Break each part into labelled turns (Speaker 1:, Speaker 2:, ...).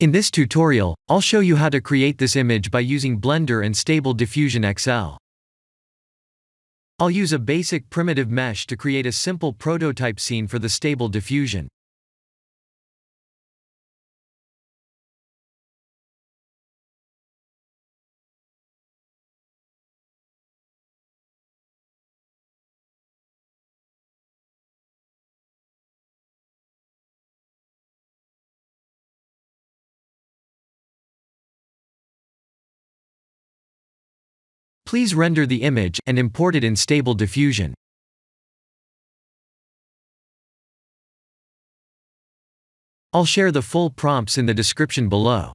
Speaker 1: In this tutorial, I'll show you how to create this image by using Blender and Stable Diffusion XL. I'll use a basic primitive mesh to create a simple prototype scene for the Stable Diffusion. Please render the image and import it in Stable Diffusion. I'll share the full prompts in the description below.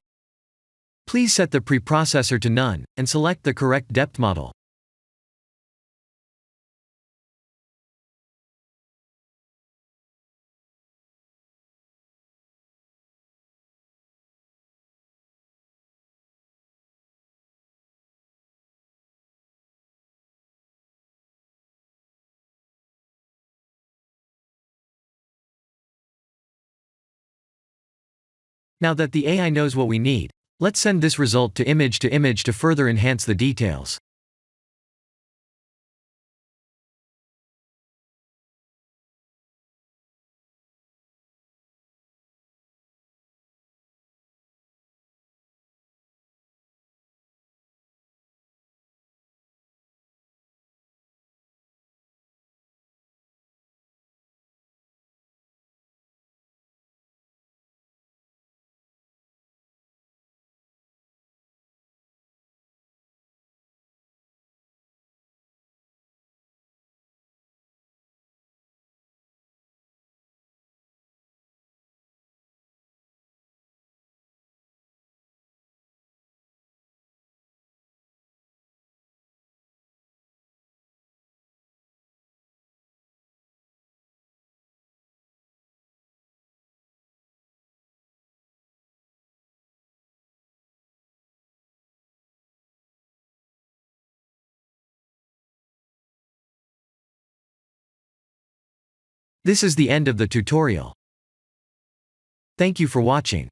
Speaker 1: Please set the preprocessor to none, and select the correct depth model. Now that the AI knows what we need, let's send this result to image to further enhance the details. This is the end of the tutorial. Thank you for watching.